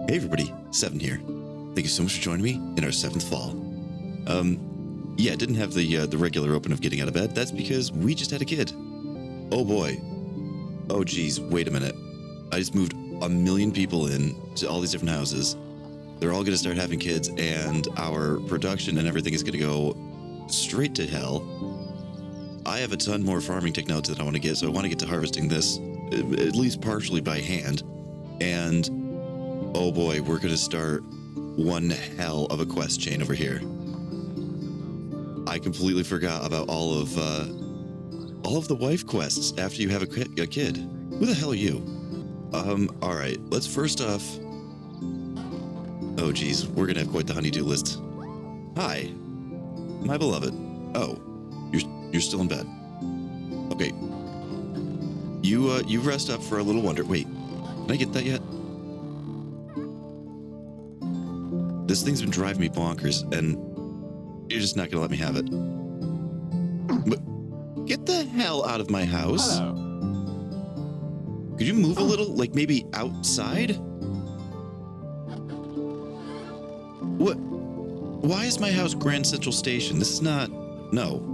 Hey everybody, Seven here. Thank you so much for joining me in our 7th fall. Yeah, didn't have the regular open of getting out of bed. That's because we just had a kid. Oh boy. Oh geez, wait a minute. I just moved a million people in to all these different houses. They're all going to start having kids, and our production and everything is going to go straight to hell. I have a ton more farming technology that I want to get, so I want to get to harvesting this, at least partially by hand. And oh boy, we're going to start one hell of a quest chain over here. I completely forgot about all of the wife quests after you have a kid. Who the hell are you? All right, let's first off. Oh geez, we're gonna have quite the honeydew list. Hi, my beloved. Oh, you're still in bed. Okay. You rest up for a little wonder. Wait, can I get that yet? This thing's been driving me bonkers, and you're just not gonna let me have it. But get the hell out of my house. Hello. Could you move a little, like maybe outside? What? Why is my house Grand Central Station? This is not... No.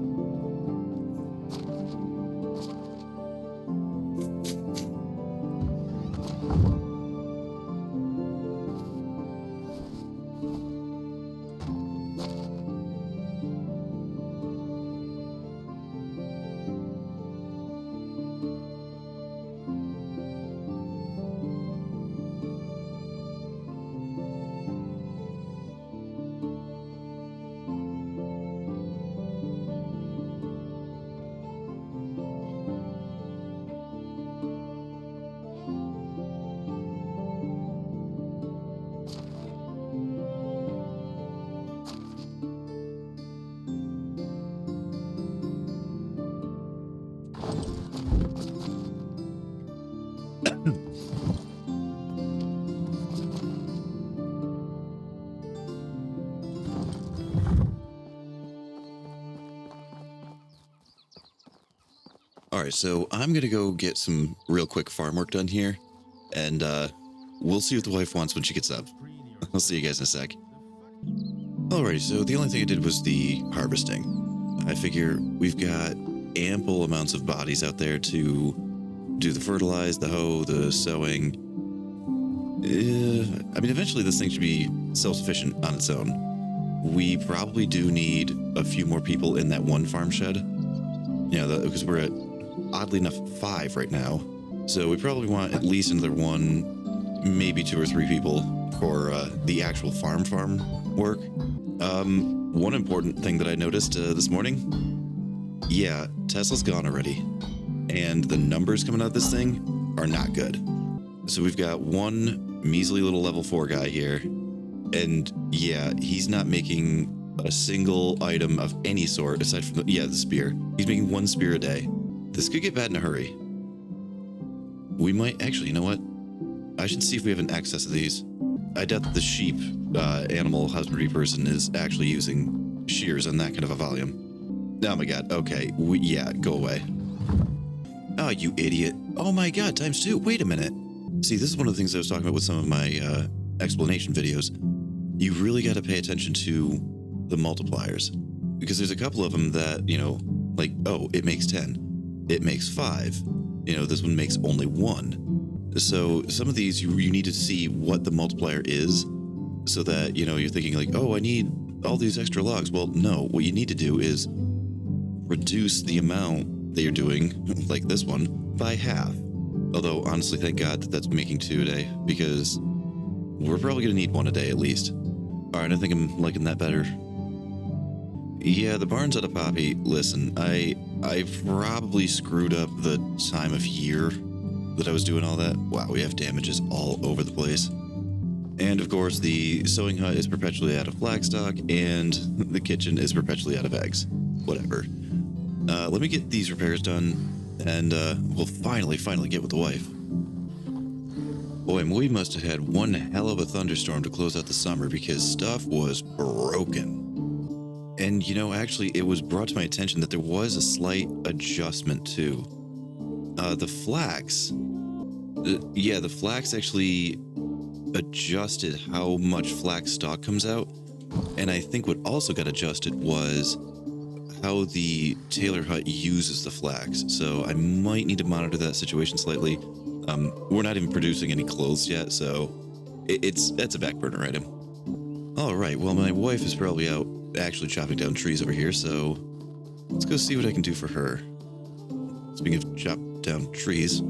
All right, so I'm going to go get some real quick farm work done here, and we'll see what the wife wants when she gets up. I'll see you guys in a sec. Alrighty, so the only thing I did was the harvesting. I figure we've got ample amounts of bodies out there to do the fertilize, the hoe, the sowing. I mean, eventually this thing should be self-sufficient on its own. We probably do need a few more people in that one farm shed. Yeah, because we're at, oddly enough, 5 right now. So we probably want at least another 1, maybe 2 or 3 people for the actual farm work. One important thing that I noticed this morning, yeah, Tesla's gone already. And the numbers coming out of this thing are not good. So we've got one measly little level 4 guy here. And yeah, he's not making a single item of any sort aside from the spear. He's making 1 spear a day. This could get bad in a hurry. We might actually, you know what? I should see if we have an excess of these. I doubt that the sheep animal husbandry person is actually using shears in that kind of a volume. Oh my god, okay. Yeah, go away. Oh, you idiot. Oh my god, ×2. Wait a minute. See, this is one of the things I was talking about with some of my explanation videos. You really got to pay attention to the multipliers, because there's a couple of them that, you know, like, oh, it makes 10, it makes 5, you know, this one makes only 1. So some of these you need to see what the multiplier is, so that, you know, you're thinking like, oh, I need all these extra logs. Well, no, what you need to do is reduce the amount that you're doing, like this one, by half. Although honestly, thank god that that's making 2 a day, because we're probably gonna need 1 a day at least. All right, I think I'm liking that better. Yeah, the barn's out of poppy. Listen, I probably screwed up the time of year that I was doing all that. Wow, we have damages all over the place. And of course, the sewing hut is perpetually out of flagstock, and the kitchen is perpetually out of eggs. Whatever. Let me get these repairs done, and we'll finally get with the wife. Boy, we must have had one hell of a thunderstorm to close out the summer, because stuff was broken. And, you know, actually, it was brought to my attention that there was a slight adjustment, too. The flax... the flax actually adjusted how much flax stock comes out. And I think what also got adjusted was how the tailor hut uses the flax. So I might need to monitor that situation slightly. We're not even producing any clothes yet, so that's a back burner item. All right, well, my wife is probably out actually chopping down trees over here, so let's go see what I can do for her. Speaking of chop down trees,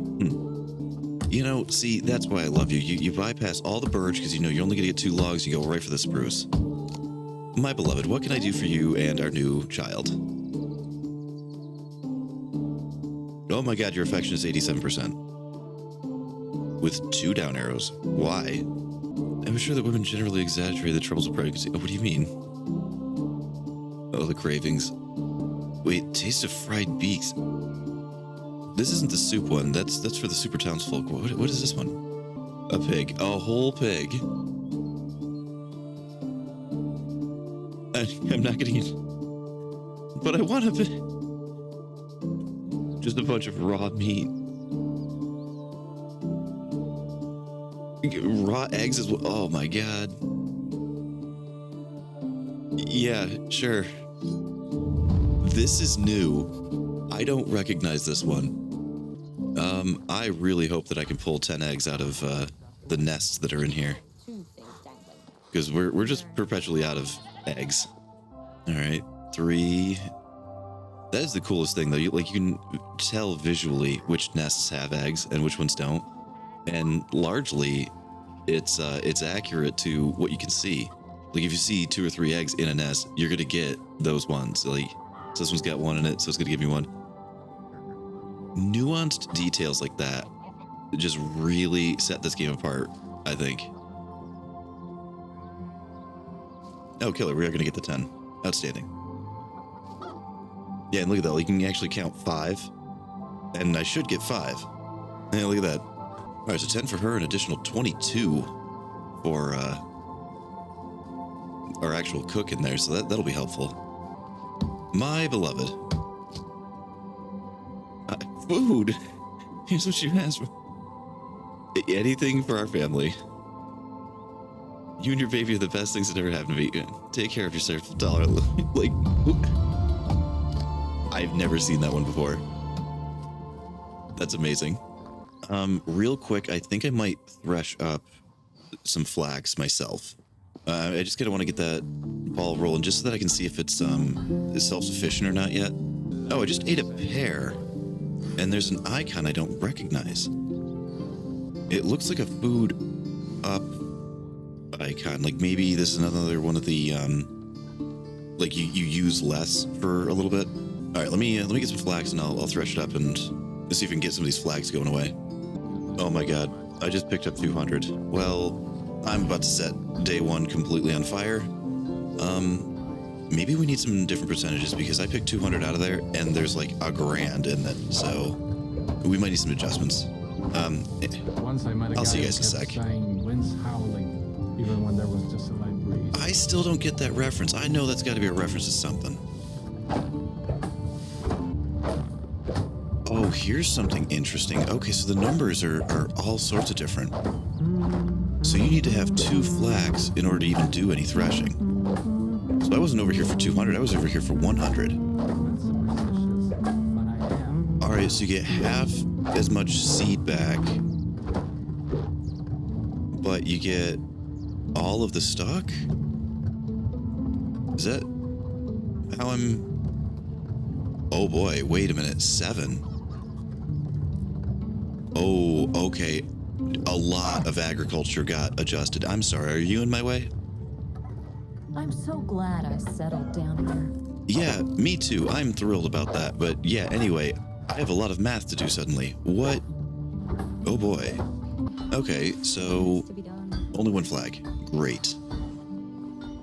you know, see, that's why I love you. You bypass all the birch because you know you're only going to get 2 logs. You go right for the spruce. My beloved, what can I do for you and our new child? Oh my god, your affection is 87%. With 2 down arrows. Why? I'm sure that women generally exaggerate the troubles of pregnancy. Oh, what do you mean? Oh, the cravings. Wait, taste of fried beaks. This isn't the soup one. That's for the super townsfolk. What is this one? A pig. A whole pig. I'm not getting it. But I want a pig. Just a bunch of raw meat. Raw eggs as well. Oh my god. Yeah, sure. This is new. I don't recognize this one. I really hope that I can pull 10 eggs out of the nests that are in here. Because we're just perpetually out of eggs. All right, 3. That is the coolest thing, though. You can tell visually which nests have eggs and which ones don't. And largely, it's accurate to what you can see. Like if you see 2 or 3 eggs in a nest, you're gonna get those ones. Like, so this one's got 1 in it, so it's gonna give me 1. Nuanced details like that just really set this game apart, I think. Oh, killer! We are gonna get the 10. Outstanding. Yeah, and look at that. You can actually count 5, and I should get 5. Yeah, look at that. All right, so 10 for her, an additional 22 for our actual cook in there, so that'll be helpful. My beloved. Food. Here's what she has. Anything for our family. You and your baby are the best things that ever happened to me. Take care of yourself, dollar. Like, I've never seen that one before. That's amazing. Real quick, I think I might thresh up some flax myself. I just kind of want to get that ball rolling just so that I can see if it's self-sufficient or not yet. Oh, I just ate a pear, and there's an icon I don't recognize. It looks like a food up icon. Like maybe this is another one of the like you use less for a little bit. All right, let me get some flax and I'll thresh it up and see if we can get some of these flags going away. Oh my god, I just picked up 200. Well, I'm about to set day 1 completely on fire. Maybe we need some different percentages because I picked 200 out of there and there's like $1,000 in it, so we might need some adjustments. I'll see you guys in a sec. Winds howling, even when there was just a light breeze. I still don't get that reference. I know that's got to be a reference to something. Oh, here's something interesting. Okay, so the numbers are all sorts of different. So you need to have 2 flax in order to even do any threshing. So I wasn't over here for 200, I was over here for 100. Alright, so you get half as much seed back, but you get all of the stock? Is that how I'm... Oh boy, wait a minute, 7. Oh, okay. A lot of agriculture got adjusted. I'm sorry, are you in my way? I'm so glad I settled down here. Yeah, me too. I'm thrilled about that. But yeah, anyway, I have a lot of math to do suddenly. What? Oh boy. Okay, so only 1 flag. Great.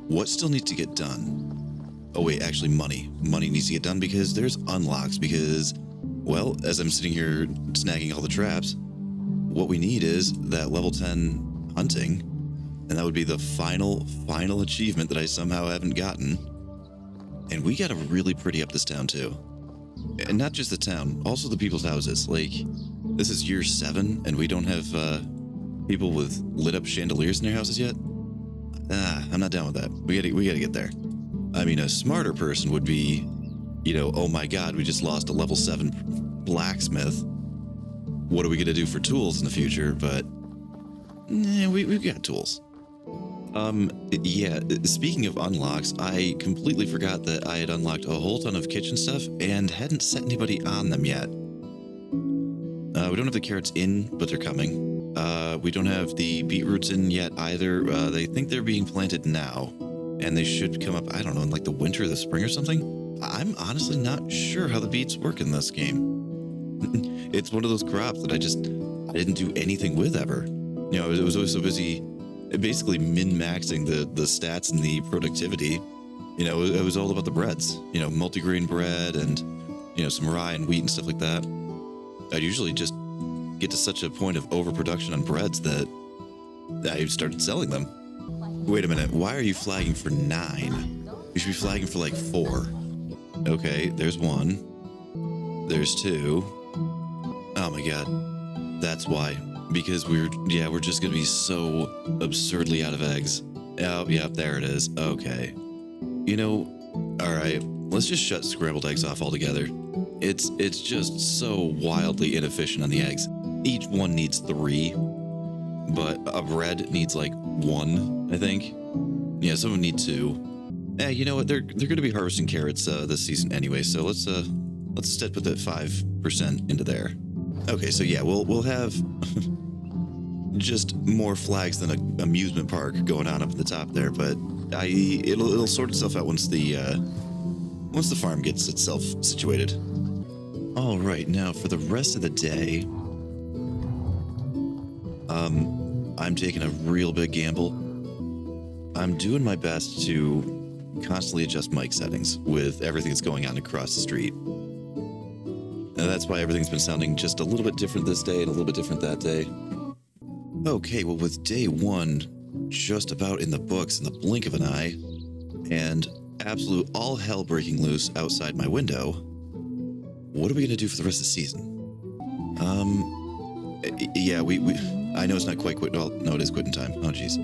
What still needs to get done? Oh wait, actually money. Money needs to get done because there's unlocks because, well, as I'm sitting here snagging all the traps, what we need is that level 10 hunting, and that would be the final achievement that I somehow haven't gotten. And we gotta really pretty up this town too. And not just the town, also the people's houses. Like, this is year 7, and we don't have people with lit up chandeliers in their houses yet? I'm not down with that. We gotta get there. I mean, a smarter person would be, oh my god, we just lost a level 7 blacksmith. What are we gonna do for tools in the future? But we've got tools. Yeah, speaking of unlocks, I completely forgot that I had unlocked a whole ton of kitchen stuff and hadn't set anybody on them yet. We don't have the carrots in, but they're coming. We don't have the beetroots in yet either. They think they're being planted now, and they should come up, I don't know, in like the winter or the spring or something. I'm honestly not sure how the beets work in this game. It's one of those crops that I didn't do anything with ever. I was always so busy basically min-maxing the stats and the productivity. It was all about the breads, multigrain bread and, some rye and wheat and stuff like that. I'd usually just get to such a point of overproduction on breads that I started selling them. Wait a minute, why are you flagging for 9? You should be flagging for like 4. Okay, there's 1. There's 2. Oh my god. That's why. Because we're just gonna be so absurdly out of eggs. Oh, yeah, there it is. Okay. Alright, let's just shut scrambled eggs off altogether. It's just so wildly inefficient on the eggs. Each one needs 3, but a bread needs like 1, I think. Yeah, some would need 2. You know what? They're gonna be harvesting carrots this season anyway, so let's instead put that 5% into there. Okay, so yeah, we'll have just more flags than an amusement park going on up at the top there, but it'll sort itself out once the farm gets itself situated. All right, now for the rest of the day, I'm taking a real big gamble. I'm doing my best to constantly adjust mic settings with everything that's going on across the street. And that's why everything's been sounding just a little bit different this day and a little bit different that day. Okay, well, with day 1 just about in the books in the blink of an eye, and absolute all hell breaking loose outside my window, what are we gonna do for the rest of the season? Yeah, I know it's not quite quit. Well, no, it is quitting time. Oh, jeez.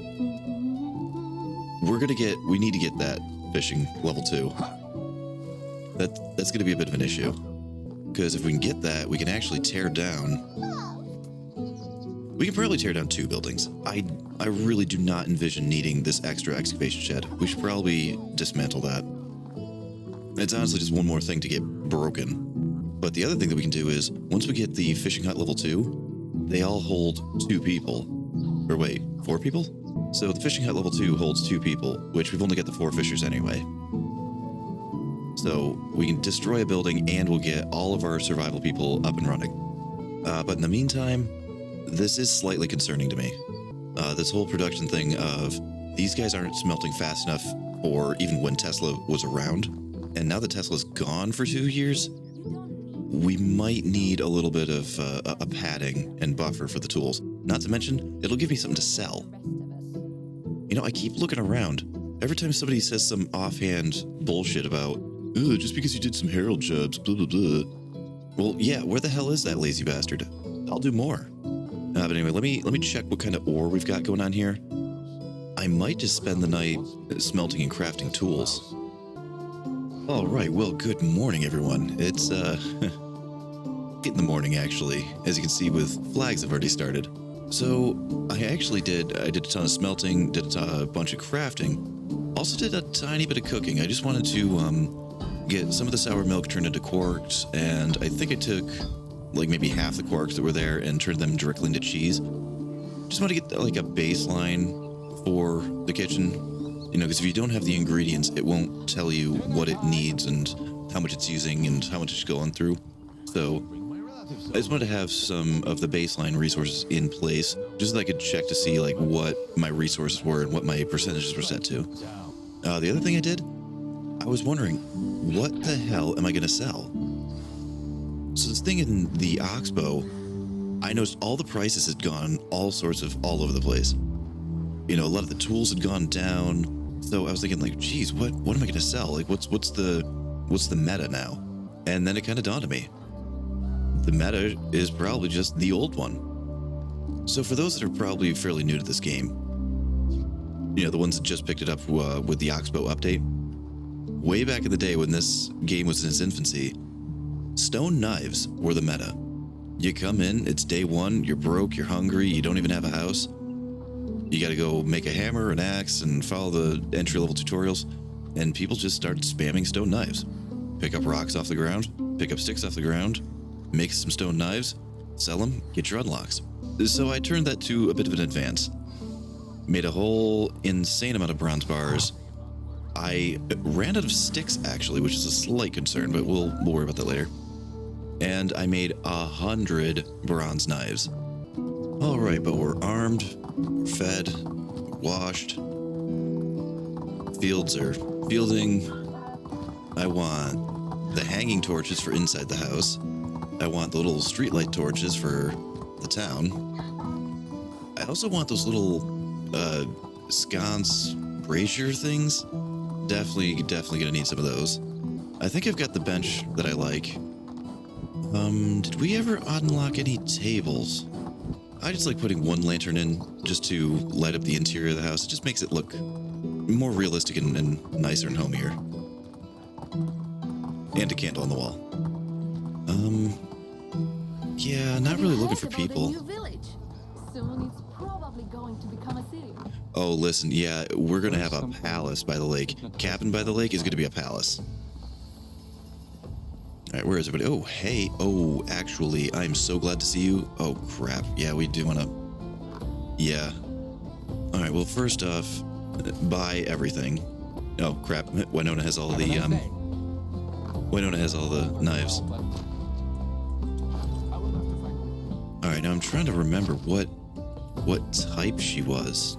We need to get that fishing level 2. That's gonna be a bit of an issue. Because if we can get that, we can actually tear down. We can probably tear down 2 buildings. I really do not envision needing this extra excavation shed. We should probably dismantle that. It's honestly just one more thing to get broken. But the other thing that we can do is, once we get the fishing hut level 2, they all hold 2 people. Or wait, 4 people? So the fishing hut level 2 holds 2 people, which we've only got the 4 fishers anyway. So we can destroy a building and we'll get all of our survival people up and running. But in the meantime, this is slightly concerning to me. This whole production thing of these guys aren't smelting fast enough for even when Tesla was around. And now that Tesla's gone for 2 years, we might need a little bit of a padding and buffer for the tools. Not to mention, it'll give me something to sell. I keep looking around. Every time somebody says some offhand bullshit about, just because you did some herald jobs, blah, blah, blah. Well, yeah, where the hell is that lazy bastard? I'll do more. But anyway, let me check what kind of ore we've got going on here. I might just spend the night smelting and crafting tools. All right, well, good morning, everyone. It's, in the morning, actually. As you can see, with flags have already started. So, I did a ton of smelting, did a bunch of crafting. Also did a tiny bit of cooking. I just wanted to, get some of the sour milk turned into quarks, and I think I took like maybe half the quarks that were there and turned them directly into cheese. Just want to get like a baseline for the kitchen, because if you don't have the ingredients, it won't tell you what it needs and how much it's using and how much it's going through. So I just wanted to have some of the baseline resources in place, just so that I could check to see like what my resources were and what my percentages were set to. The other thing I did, I was wondering, what the hell am I going to sell? So this thing in the oxbow, I noticed all the prices had gone all over the place. A lot of the tools had gone down. So I was thinking like, geez, what am I going to sell? Like what's the meta now? And then it kind of dawned on me. The meta is probably just the old one. So for those that are probably fairly new to this game, the ones that just picked it up with the Oxbow update, way back in the day when this game was in its infancy, stone knives were the meta. You come in, it's day one, you're broke, you're hungry, you don't even have a house. You gotta go make a hammer, an axe, and follow the entry-level tutorials, and people just start spamming stone knives. Pick up rocks off the ground, pick up sticks off the ground, make some stone knives, sell them, get your unlocks. So I turned that to a bit of an advance. Made a whole insane amount of bronze bars. I ran out of sticks, actually, which is a slight concern, but we'll worry about that later. And I made 100 bronze knives. All right, but we're armed, we're fed, washed. Fields are fielding. I want the hanging torches for inside the house. I want the little streetlight torches for the town. I also want those little sconce brazier things. Definitely gonna need some of those. I think I've got the bench that I like. Did we ever unlock any tables? I just like putting one lantern in just to light up the interior of the house. It just makes it look more realistic and nicer and homier. And a candle on the wall. Yeah, not really looking for people. Soon it's probably going to become a city. Oh, listen, yeah, we're gonna have a palace by the lake. Cabin by the lake is gonna be a palace. All right, where is everybody? Oh, hey. Oh, actually, I'm so glad to see you. Oh, crap. Yeah, we do wanna... Yeah. All right, well, first off, buy everything. Oh, crap. Winona has all the, Winona has all the knives. All right, now I'm trying to remember what type she was.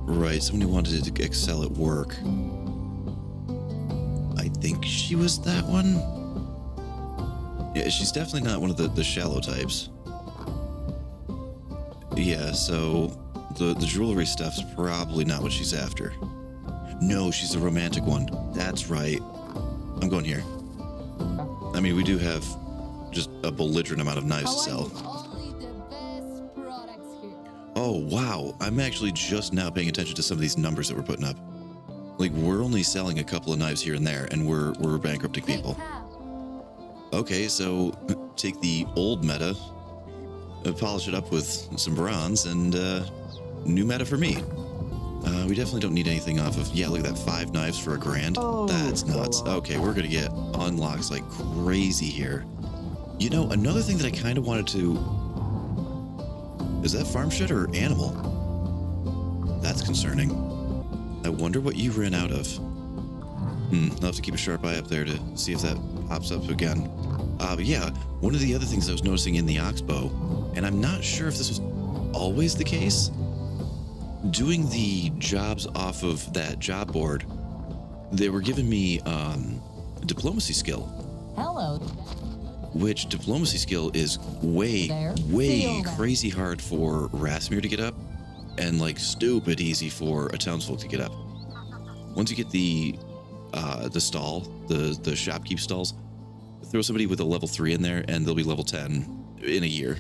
Right, someone who wanted to excel at work. I think she was that one. Yeah, she's definitely not one of the shallow types. Yeah, so the jewelry stuff's probably not what she's after. No, she's the romantic one. That's right. I'm going here. I mean, we do have just a belligerent amount of knives to sell. Oh, wow. I'm actually just now paying attention to some of these numbers that we're putting up. Like, we're only selling a couple of knives here and there, and we're bankrupting people. Okay, so take the old meta, polish it up with some bronze, and new meta for me. We definitely don't need anything off of... Yeah, look at that. 5 knives for $1,000. Oh, that's nuts. Okay, we're going to get unlocks like crazy here. You know, another thing that I kind of wanted to... Is that farm shed or animal? That's concerning. I wonder what you ran out of. I'll have to keep a sharp eye up there to see if that pops up again. But yeah, one of the other things I was noticing in the oxbow, and I'm not sure if this was always the case, doing the jobs off of that job board, they were giving me diplomacy skill. Hello. Which diplomacy skill is way crazy hard for Rasmir to get up, and like stupid easy for a townsfolk to get up. Once you get the stall, the shopkeep stalls, throw somebody with a level 3 in there, and they'll be level 10 in a year.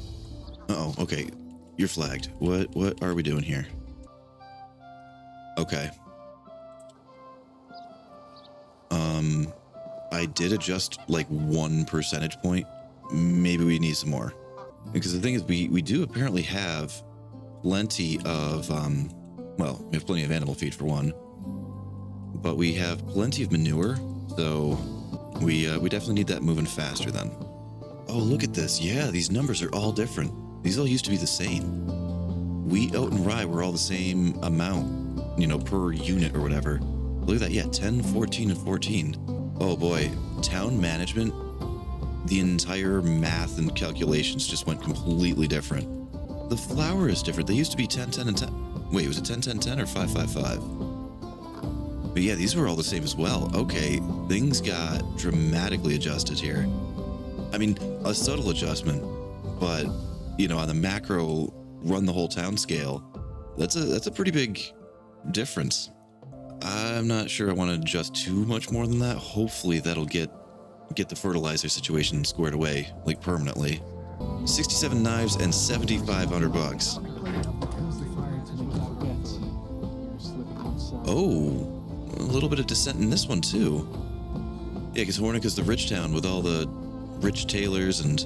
Uh-oh, okay, you're flagged. What are we doing here? Okay. I did adjust like 1 percentage point. Maybe we need some more. Because the thing is, we do apparently have plenty of, well, we have plenty of animal feed for one. But we have plenty of manure, so we definitely need that moving faster then. Oh, look at this. Yeah, these numbers are all different. These all used to be the same. Wheat, oat, and rye were all the same amount, per unit or whatever. Look at that. Yeah, 10, 14, and 14. Oh boy, town management, the entire math and calculations just went completely different. The flour is different. They used to be 10, 10, and 10. Wait, was it 10, 10, 10 or 5, 5, 5? But yeah, these were all the same as well. Okay, things got dramatically adjusted here. I mean, a subtle adjustment, but, on the macro run the whole town scale, that's a pretty big difference. I'm not sure I want to adjust too much more than that. Hopefully that'll get the fertilizer situation squared away, like permanently. 67 knives and 7,500 bucks. Oh, a little bit of dissent in this one too. Yeah, because Hornica's the rich town with all the rich tailors and,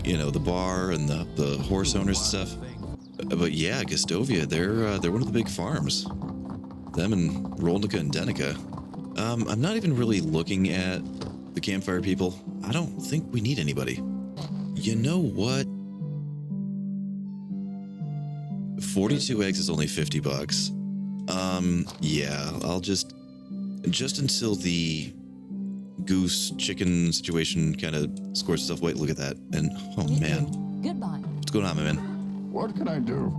you know, the bar and the horse owners and stuff. But yeah, Gustovia, they're one of the big farms. Them and Rolnica and Denica. I'm not even really looking at the campfire people. I don't think we need anybody. You know what? 42 eggs is only 50 bucks. Yeah, I'll just until the goose chicken situation kind of scores itself. Wait, look at that. And oh man. Goodbye. What's going on, my man? What can I do?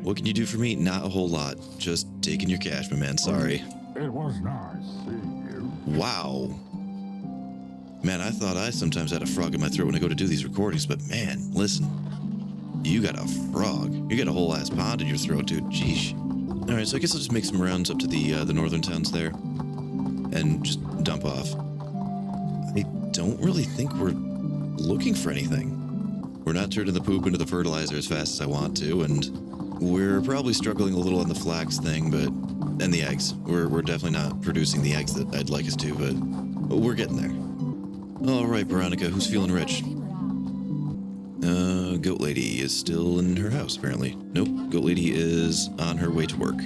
What can you do for me? Not a whole lot. Just taking your cash, my man. Sorry. It was nice seeing you. Wow. Man, I thought I sometimes had a frog in my throat when I go to do these recordings, but man, listen. You got a frog. You got a whole ass pond in your throat, dude. Jeesh. Alright, so I guess I'll just make some rounds up to the northern towns there. And just dump off. I don't really think we're looking for anything. We're not turning the poop into the fertilizer as fast as I want to, and we're probably struggling a little on the flax thing, and the eggs. We're definitely not producing the eggs that I'd like us to, but we're getting there. All right, Veronica, who's feeling rich? Goat Lady is still in her house, apparently. Nope, Goat Lady is on her way to work.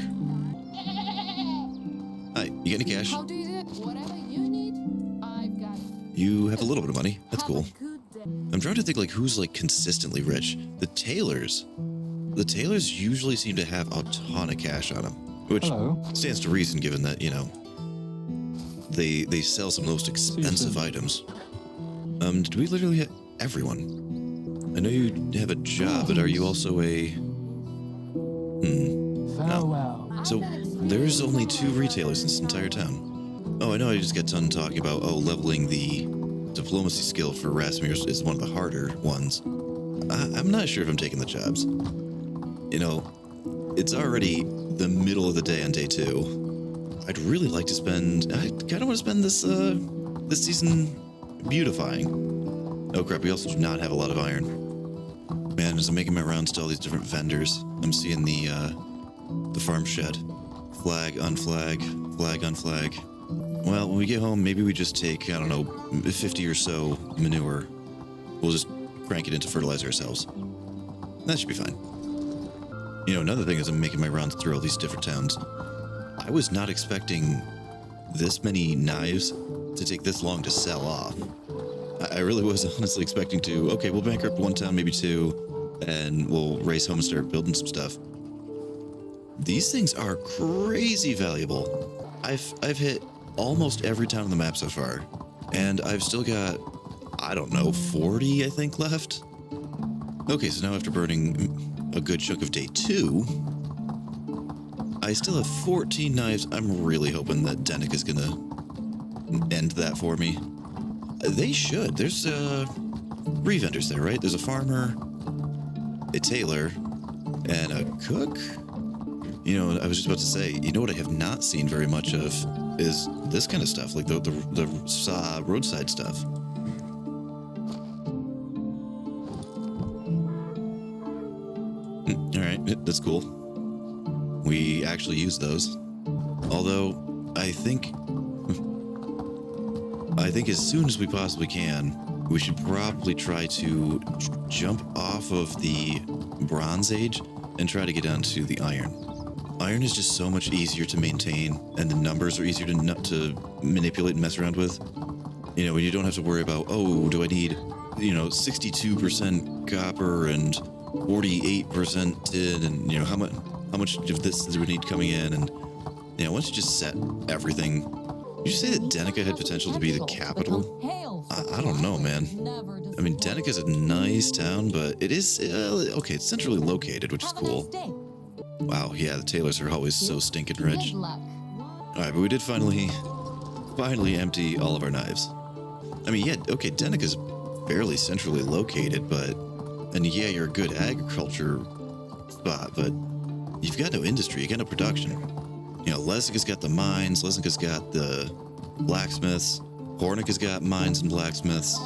Hi, you got any cash? How do you do it? Whatever you need, I've got it. You have a little bit of money. That's cool. Have a good day. I'm trying to think like who's like consistently rich. The tailors. The tailors usually seem to have a ton of cash on them, which Hello. stands to reason given that, you know, they sell some of the most expensive items. Did we literally hit everyone? I know you have a job, but are you also a... Farewell. So there's only 2 retailers in this entire town. Oh, I know I just got done talking about, leveling the diplomacy skill for Rasmir is one of the harder ones. I'm not sure if I'm taking the jobs. You know, it's already the middle of the day on day 2. I'd really like to spend... I kind of want to spend this season beautifying. Oh crap, we also do not have a lot of iron. Man, as I'm making my rounds to all these different vendors, I'm seeing the farm shed. Flag on flag, flag on flag. Well, when we get home, maybe we just take, I don't know, 50 or so manure. We'll just crank it into fertilizer ourselves. That should be fine. You know, another thing is I'm making my rounds through all these different towns. I was not expecting this many knives to take this long to sell off. I really was honestly expecting to, okay, we'll bankrupt one town, maybe 2, and we'll race home and start building some stuff. These things are crazy valuable. I've hit almost every town on the map so far, and I've still got, I don't know, 40, I think, left. Okay, so now after burning a good chunk of day 2, I still have 14 knives. I'm really hoping that Denica's gonna end that for me. They should. There's 3 vendors there, right? There's a farmer, a tailor, and a cook. You know, I was just about to say, you know what I have not seen very much of is this kind of stuff, like the roadside stuff. All right, that's cool. We actually use those. Although, I think as soon as we possibly can, we should probably try to jump off of the Bronze Age and try to get down to the Iron. Iron is just so much easier to maintain, and the numbers are easier to manipulate and mess around with. You know, when you don't have to worry about, oh, do I need, 62% copper and 48% tin, and how much of this do we need coming in, and once you just set everything. Did you say that Denica had potential to be the capital? I don't know, man. I mean, Denica's a nice town, but it is, okay, it's centrally located, which is cool. Wow, yeah, the tailors are always so stinking rich. Alright, but we did finally empty all of our knives. I mean, yeah, okay, Denica's fairly centrally located, and yeah, you're a good agriculture spot, but you've got no industry, you got no production. Lesica's got the mines, Lesica's got the blacksmiths, Hornica's got mines and blacksmiths.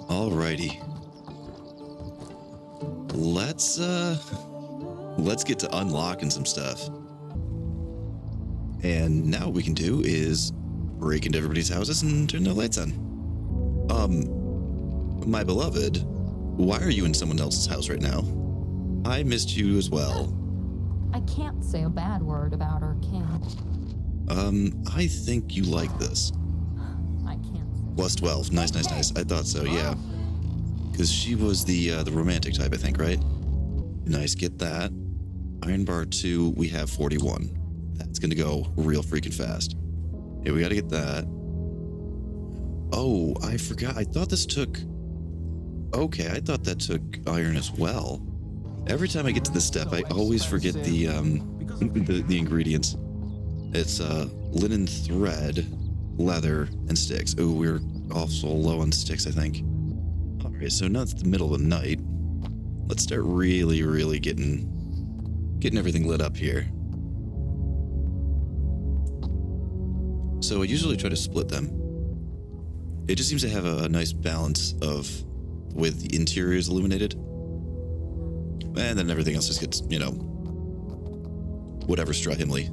Alrighty. let's get to unlocking some stuff. And now what we can do is break into everybody's houses and turn the lights on. My beloved, why are you in someone else's house right now? I missed you as well. I can't say a bad word about our king. I think you like this. I can't say. Plus 12. Nice. I thought so, yeah. Because she was the romantic type, I think, right? Nice, get that. Iron bar 2, we have 41. That's gonna go real freaking fast. Okay, we gotta get that. Oh, I forgot. I thought this took... Okay, I thought that took iron as well. Every time I get to this step, I always forget the ingredients. It's linen thread, leather, and sticks. Oh, we're also low on sticks, I think. Alright, so now it's the middle of the night. Let's start really getting everything lit up here. So I usually try to split them. It just seems to have a nice balance of the way the interior is illuminated. And then everything else just gets, whatever struck himly.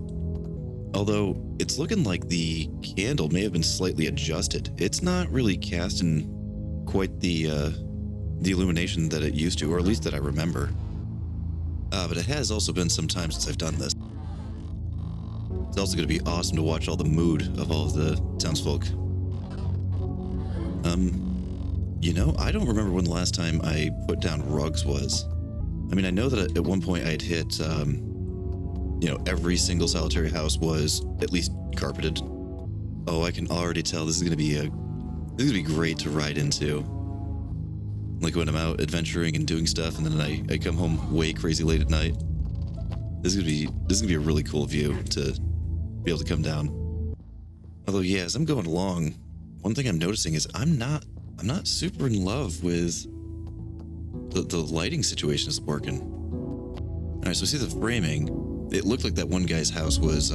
Although, it's looking like the candle may have been slightly adjusted. It's not really casting quite the illumination that it used to, or at least that I remember. But it has also been some time since I've done this. It's also going to be awesome to watch all the mood of all of the townsfolk. I don't remember when the last time I put down rugs was. I mean, I know that at one point I had hit, every single solitary house was at least carpeted. Oh, I can already tell this is gonna be great to ride into. Like when I'm out adventuring and doing stuff, and then I come home way crazy late at night. This is gonna be a really cool view to be able to come down. Although, yeah, as I'm going along, one thing I'm noticing is I'm not super in love with the lighting situation is working. All right, so see the framing. It looked like that one guy's house was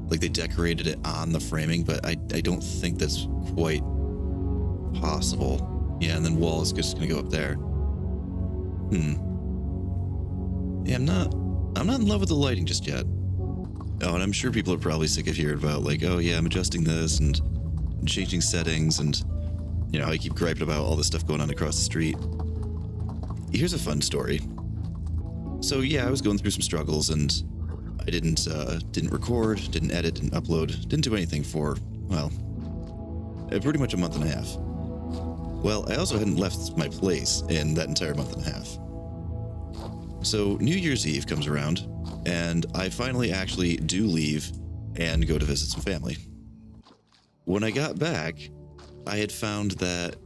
like they decorated it on the framing, but I don't think that's quite possible. Yeah, and then wall is just gonna go up there. Yeah, I'm not in love with the lighting just yet. Oh, and I'm sure people are probably sick of hearing about, like, oh yeah, I'm adjusting this and changing settings, and I keep griping about all this stuff going on across the street. Here's a fun story. So yeah, I was going through some struggles, and I didn't record, didn't edit, didn't upload, didn't do anything for, well, pretty much a month and a half. Well, I also hadn't left my place in that entire month and a half. So New Year's Eve comes around, and I finally actually do leave and go to visit some family. When I got back, I had found that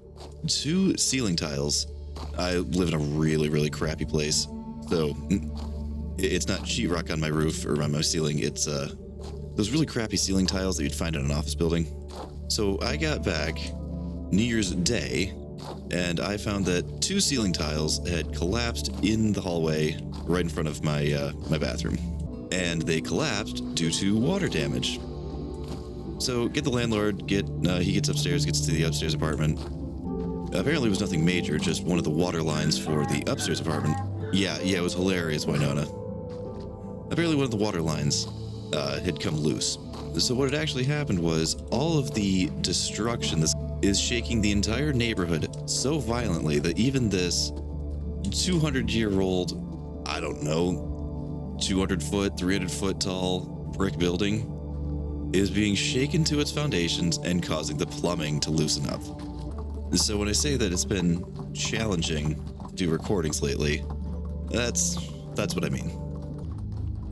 2 ceiling tiles. I live in a really crappy place, so it's not sheetrock on my roof or on my ceiling. It's those really crappy ceiling tiles that you'd find in an office building. So I got back New Year's Day, and I found that 2 ceiling tiles had collapsed in the hallway right in front of my bathroom, and they collapsed due to water damage. So get the landlord, he gets upstairs, gets to the upstairs apartment. Apparently it was nothing major, just one of the water lines for the upstairs apartment. Yeah, it was hilarious, Winona. Apparently one of the water lines had come loose. So what had actually happened was all of the destruction is shaking the entire neighborhood so violently that even this 200-year-old, I don't know, 200-foot, 300-foot tall brick building is being shaken to its foundations and causing the plumbing to loosen up. So when I say that it's been challenging to do recordings lately, that's what I mean.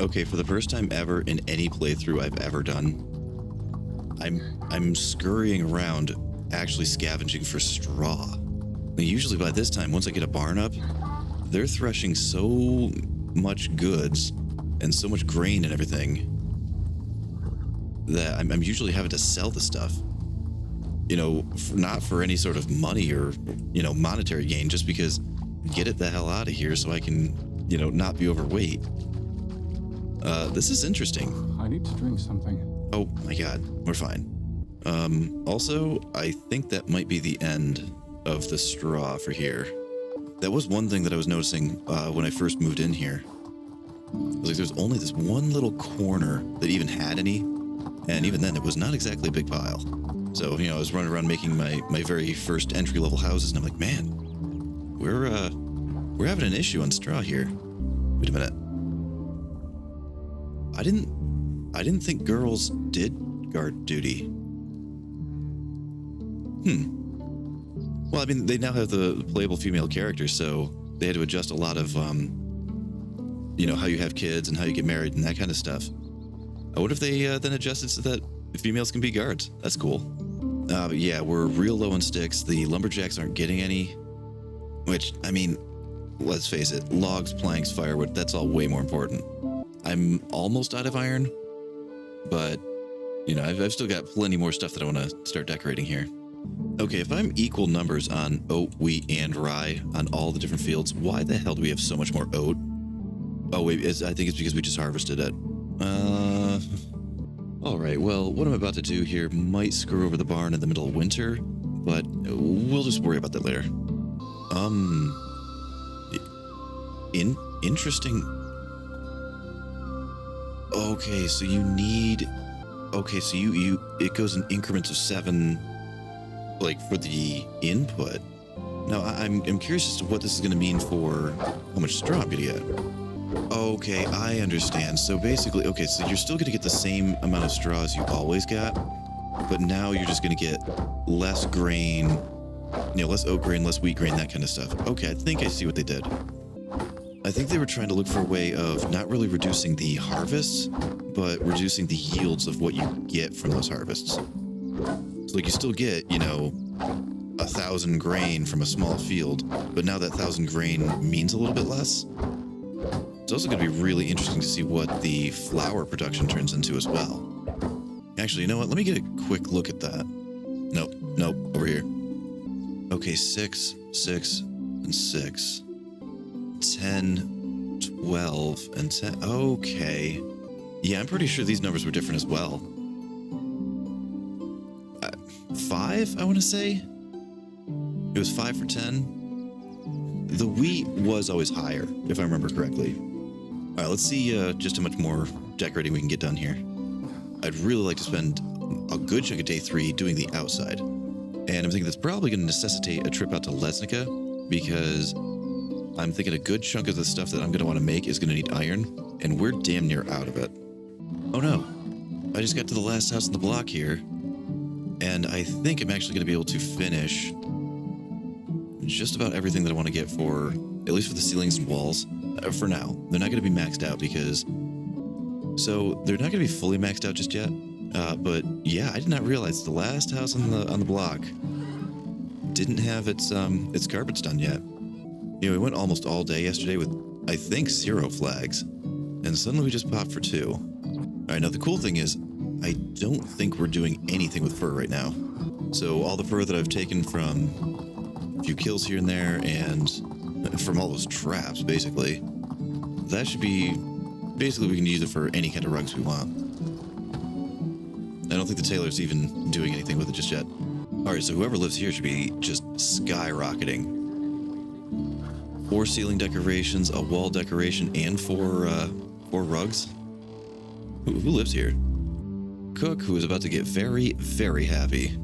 Okay, for the first time ever in any playthrough I've ever done, I'm scurrying around actually scavenging for straw. Usually by this time, once I get a barn up, they're threshing so much goods and so much grain and everything that I'm usually having to sell the stuff. Not for any sort of money or, monetary gain, just because get it the hell out of here so I can, not be overweight. This is interesting. I need to drink something. Oh my god, we're fine. Also, I think that might be the end of the straw for here. That was one thing that I was noticing when I first moved in here. It was like there's only this one little corner that even had any, and even then it was not exactly a big pile. So, I was running around making my very first entry-level houses, and I'm like, man, we're having an issue on straw here. Wait a minute. I didn't think girls did guard duty. Well, I mean, they now have the playable female characters, so they had to adjust a lot of, how you have kids and how you get married and that kind of stuff. I wonder if they then adjusted so that females can be guards. That's cool. But yeah, we're real low on sticks. The lumberjacks aren't getting any, which, I mean, let's face it, logs, planks, firewood, that's all way more important. I'm almost out of iron, but, I've still got plenty more stuff that I want to start decorating here. Okay, if I'm equal numbers on oat, wheat, and rye on all the different fields, why the hell do we have so much more oat? Oh, wait, I think it's because we just harvested it. Alright, well, what I'm about to do here might screw over the barn in the middle of winter, but we'll just worry about that later. Interesting. Okay, so you need... Okay, so it goes in increments of 7... like for the input. Now I'm curious as to what this is going to mean for how much straw I'm going to get. Okay, I understand. So basically, okay, so you're still going to get the same amount of straw as you always got, but now you're just going to get less grain, less oat grain, less wheat grain, that kind of stuff. Okay, I think I see what they did. I think they were trying to look for a way of not really reducing the harvests, but reducing the yields of what you get from those harvests. So like you still get, 1,000 grain from a small field, but now that 1,000 grain means a little bit less. It's also going to be really interesting to see what the flour production turns into as well. Actually, you know what? Let me get a quick look at that. Nope, over here. Okay, 6, 6, and 6. 10, 12, and 10. Okay. Yeah, I'm pretty sure these numbers were different as well. 5, I want to say. It was 5 for 10. The wheat was always higher, if I remember correctly. All right, let's see just how much more decorating we can get done here. I'd really like to spend a good chunk of day 3 doing the outside. And I'm thinking that's probably going to necessitate a trip out to Lesnica, because I'm thinking a good chunk of the stuff that I'm going to want to make is going to need iron, and we're damn near out of it. Oh no, I just got to the last house on the block here. And I think I'm actually going to be able to finish just about everything that I want to get for, at least for the ceilings and walls, for now. They're not going to be maxed out because... So, they're not going to be fully maxed out just yet. But yeah, I did not realize the last house on the block didn't have its carpets done yet. We went almost all day yesterday with, I think, 0 flags. And suddenly we just popped for 2. All right, now the cool thing is, I don't think we're doing anything with fur right now. So all the fur that I've taken from a few kills here and there and from all those traps, basically, that should be... Basically, we can use it for any kind of rugs we want. I don't think the tailor's even doing anything with it just yet. All right, so whoever lives here should be just skyrocketing. 4 ceiling decorations, a wall decoration, and 4 rugs. Who lives here? Cook, who is about to get very, very happy.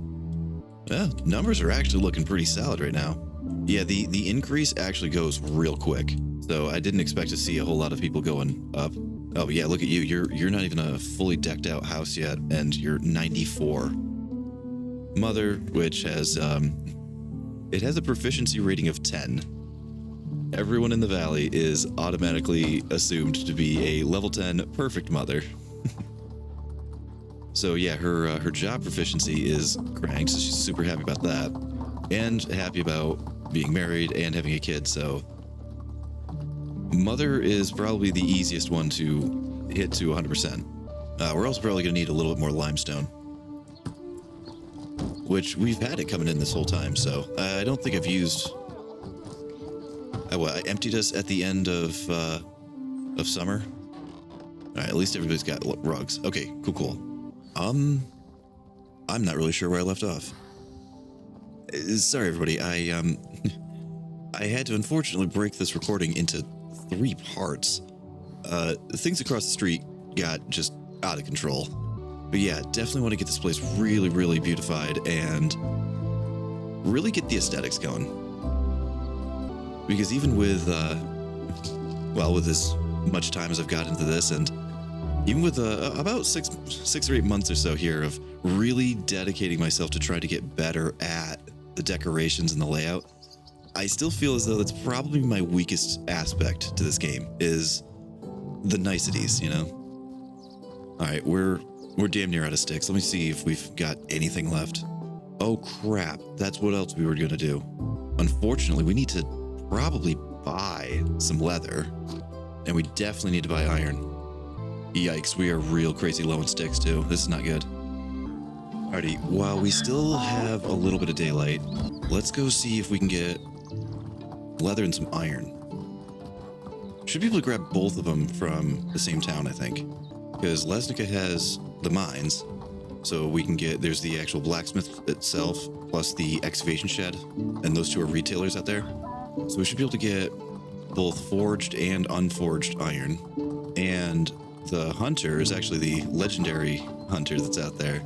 Yeah, numbers are actually looking pretty solid right now. Yeah, the increase actually goes real quick. So I didn't expect to see a whole lot of people going up. Oh yeah, look at you. You're not even a fully decked out house yet, and you're 94. Mother, which has it has a proficiency rating of 10. Everyone in the valley is automatically assumed to be a level 10 perfect mother. So yeah, her job proficiency is cranked, so she's super happy about that. And happy about being married and having a kid, so... Mother is probably the easiest one to hit to 100%. We're also probably going to need a little bit more limestone. Which we've had it coming in this whole time, so I don't think I've used... I emptied us at the end of summer. Alright, at least everybody's got rugs. Okay, cool. I'm not really sure where I left off. Sorry, everybody. I I had to unfortunately break this recording into 3 parts. Things across the street got just out of control. But yeah, definitely want to get this place really, really beautified and really get the aesthetics going. Because even with, with as much time as I've got into this, and even with about six or 8 months or so here of really dedicating myself to try to get better at the decorations and the layout, I still feel as though that's probably my weakest aspect to this game, is the niceties, you know? All right, we're damn near out of sticks. Let me see if we've got anything left. Oh crap, that's what else we were gonna do. Unfortunately, we need to probably buy some leather, and we definitely need to buy iron. Yikes, we are real crazy low on sticks too. This is not good. Alrighty, while we still have a little bit of daylight, let's go see if we can get leather and some iron. Should be able to grab both of them from the same town, I think. Because Lesnica has the mines, so we can get, there's the actual blacksmith itself, plus the excavation shed, and those 2 are retailers out there. So we should be able to get both forged and unforged iron. And the hunter is actually the legendary hunter that's out there,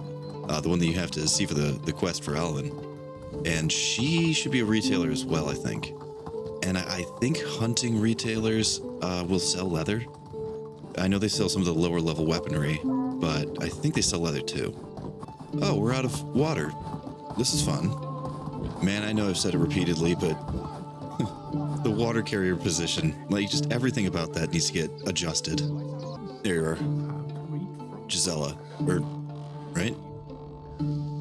the one that you have to see for the quest for Alvin. And she should be a retailer as well, I think. And I think hunting retailers will sell leather. I know they sell some of the lower level weaponry, but I think they sell leather too. Oh, we're out of water. This is fun. Man, I know I've said it repeatedly, but the water carrier position, like just everything about that needs to get adjusted. There you are. Gisela, right?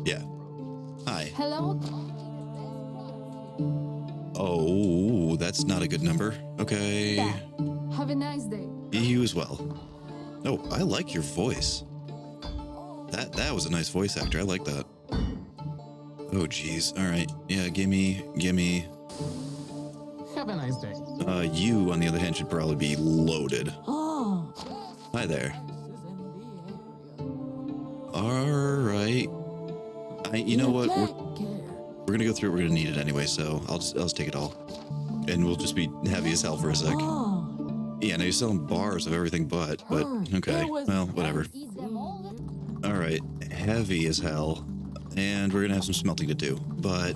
Yeah. Hi. Hello? Oh, that's not a good number. Okay. Yeah. Have a nice day. You as well. Oh, I like your voice. That was a nice voice actor. I like that. Oh, geez. All right. Yeah, gimme. Have a nice day. You, on the other hand, should probably be loaded. Oh, Hi there. All right. You know what? We're gonna go through it. We're gonna need it anyway, so I'll just take it all, and we'll just be heavy as hell for a sec. oh. Yeah, now you're selling bars of everything but okay. Well, whatever. All right, heavy as hell, and we're gonna have some smelting to do, but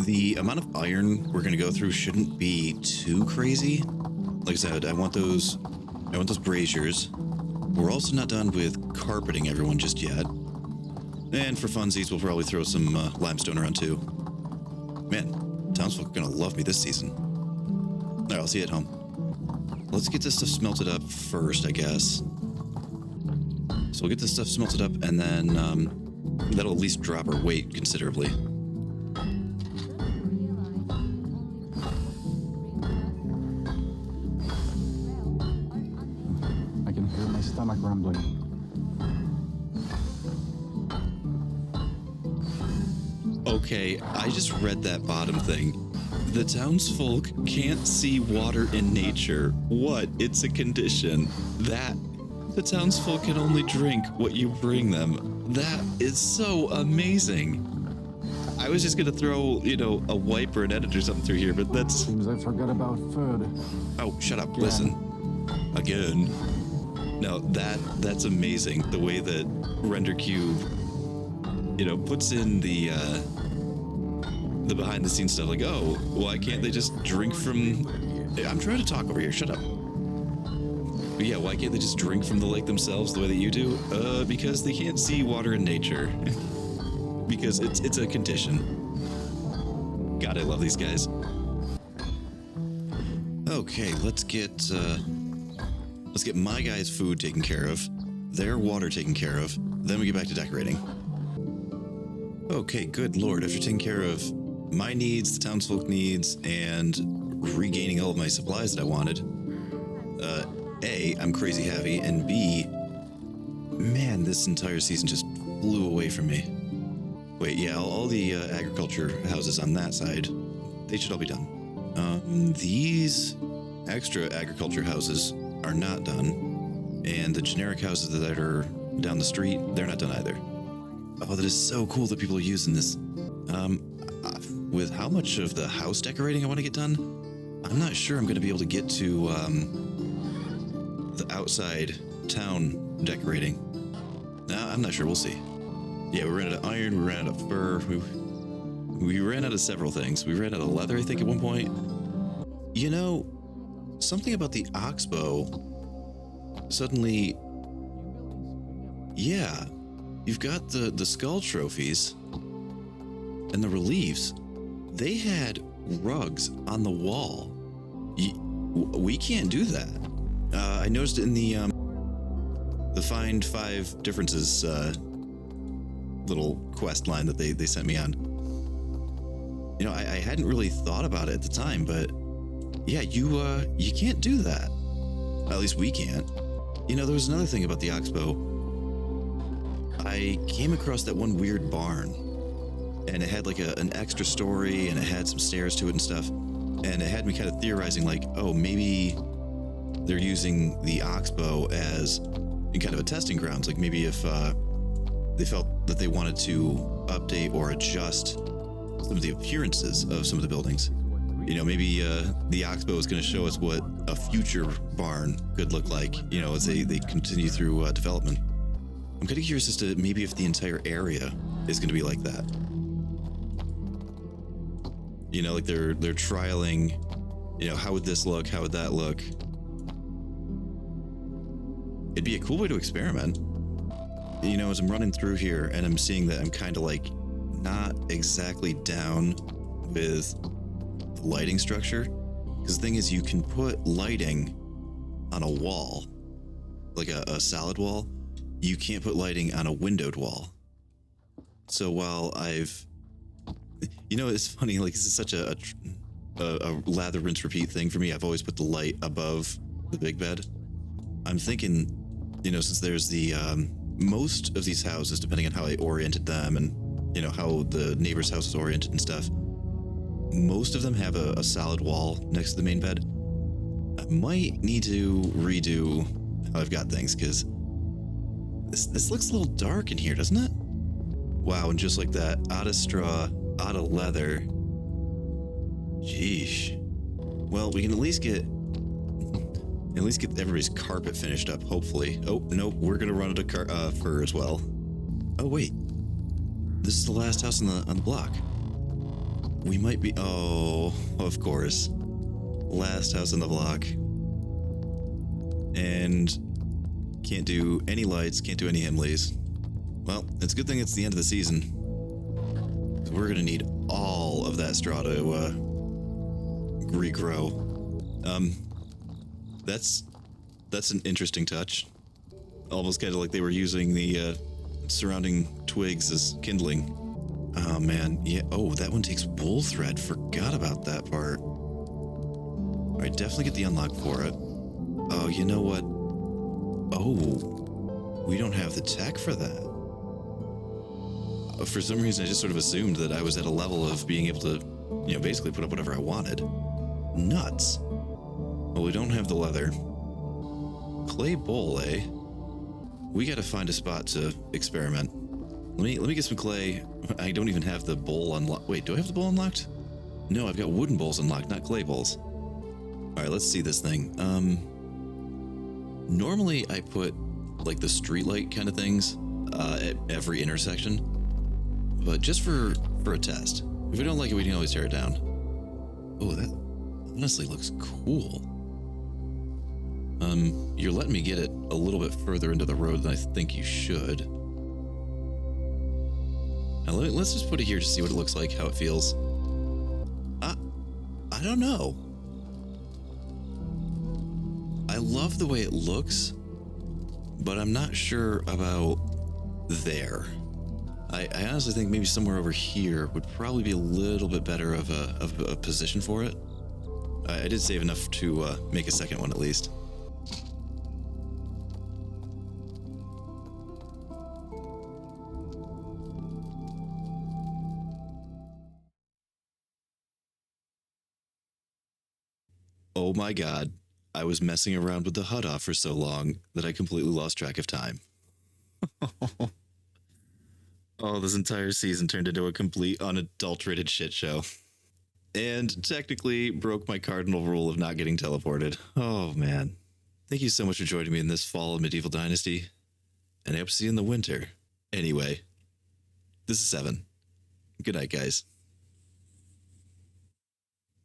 the amount of iron we're gonna go through shouldn't be too crazy. Like I said, I want those braziers. We're also not done with carpeting everyone just yet. And for funsies, we'll probably throw some limestone around too. Man, townsfolk are gonna love me this season. All right, I'll see you at home. Let's get this stuff smelted up first, I guess. So we'll get this stuff smelted up, and then that'll at least drop our weight considerably. I can hear my stomach rumbling. Okay, I just read that bottom thing. The townsfolk can't see water in nature. What? It's a condition. That the townsfolk can only drink what you bring them. That is so amazing. I was just gonna throw, a wipe or an edit or something through here, but that's... Seems I forgot about food. Oh, shut up. Listen. Again. No, that's amazing. The way that Render Cube, puts in the behind the scenes stuff, like, oh, why can't they just drink from... I'm trying to talk over here, shut up. But yeah, why can't they just drink from the lake themselves the way that you do? Because they can't see water in nature. Because it's a condition. God, I love these guys. Okay, let's get my guys' food taken care of, their water taken care of, then we get back to decorating. Okay, good lord, after taking care of my needs, the townsfolk needs, and regaining all of my supplies that I wanted, A, I'm crazy heavy, and B, man, this entire season just flew away from me. Wait, yeah, all the agriculture houses on that side, they should all be done. These extra agriculture houses are not done, and the generic houses that are down the street, they're not done either. Oh, that is so cool that people are using this. with how much of the house decorating I want to get done, I'm not sure I'm going to be able to get to the outside town decorating. I'm not sure. We'll see. Yeah, we ran out of iron. We ran out of fur. We ran out of several things. We ran out of leather, I think, at one point. You know, something about the oxbow suddenly... Yeah, you've got the skull trophies and the reliefs. They had rugs on the wall. We can't do that. I noticed in the Find 5 Differences little quest line that they sent me on. You know, I hadn't really thought about it at the time, but yeah, you can't do that. At least we can't. You know, there was another thing about the oxbow. I came across that one weird barn, and it had like an extra story, and it had some stairs to it and stuff, and it had me kind of theorizing like, oh, maybe they're using the oxbow as kind of a testing grounds. Like maybe if they felt that they wanted to update or adjust some of the appearances of some of the buildings. You know, maybe the oxbow is going to show us what a future barn could look like, you know, as they continue through development. I'm kind of curious as to maybe if the entire area is going to be like that. You know, like they're trialing, you know, how would this look? How would that look? It'd be a cool way to experiment. You know, as I'm running through here and I'm seeing that I'm kind of like not exactly down with the lighting structure. Because the thing is, you can put lighting on a wall, like a solid wall. You can't put lighting on a windowed wall. So while you know, it's funny, like this is such a lather, rinse, repeat thing for me. I've always put the light above the big bed. I'm thinking, you know, since there's the, most of these houses, depending on how I oriented them and, you know, how the neighbor's house is oriented and stuff, most of them have a solid wall next to the main bed. I might need to redo how I've got things, because this looks a little dark in here, doesn't it? Wow, and just like that, out of straw, out of leather. Jeesh. Well, we can at least get everybody's carpet finished up, hopefully. Oh, no, we're gonna run out of fur as well. Oh, wait. This is the last house on the block. We might be... Oh, of course. Last house on the block. And can't do any lights, can't do any Himleys. Well, it's a good thing it's the end of the season. We're gonna need all of that straw to regrow. That's an interesting touch. Almost kind of like they were using the surrounding twigs as kindling. Oh man, yeah. Oh, that one takes wool thread. Forgot about that part. All right, definitely get the unlock for it. Oh, you know what? Oh, we don't have the tech for that. For some reason, I just sort of assumed that I was at a level of being able to, you know, basically put up whatever I wanted. Nuts. Well, we don't have the leather. Clay bowl, eh? We gotta find a spot to experiment. Let me get some clay. I don't even have the bowl unlocked. Wait, do I have the bowl unlocked? No, I've got wooden bowls unlocked, not clay bowls. All right, let's see this thing. Normally I put like the streetlight kind of things at every intersection, but just for a test. If we don't like it, we can always tear it down. Oh, that honestly looks cool. You're letting me get it a little bit further into the road than I think you should. Now let's just put it here to see what it looks like, how it feels. I don't know. I love the way it looks, but I'm not sure about there. I honestly think maybe somewhere over here would probably be a little bit better of a position for it. I did save enough to make a second one at least. Oh my god, I was messing around with the HUD off for so long that I completely lost track of time. Oh, this entire season turned into a complete unadulterated shit show. And technically broke my cardinal rule of not getting teleported. Oh, man. Thank you so much for joining me in this fall of Medieval Dynasty. And I hope to see you in the winter. Anyway, this is 7. Good night, guys.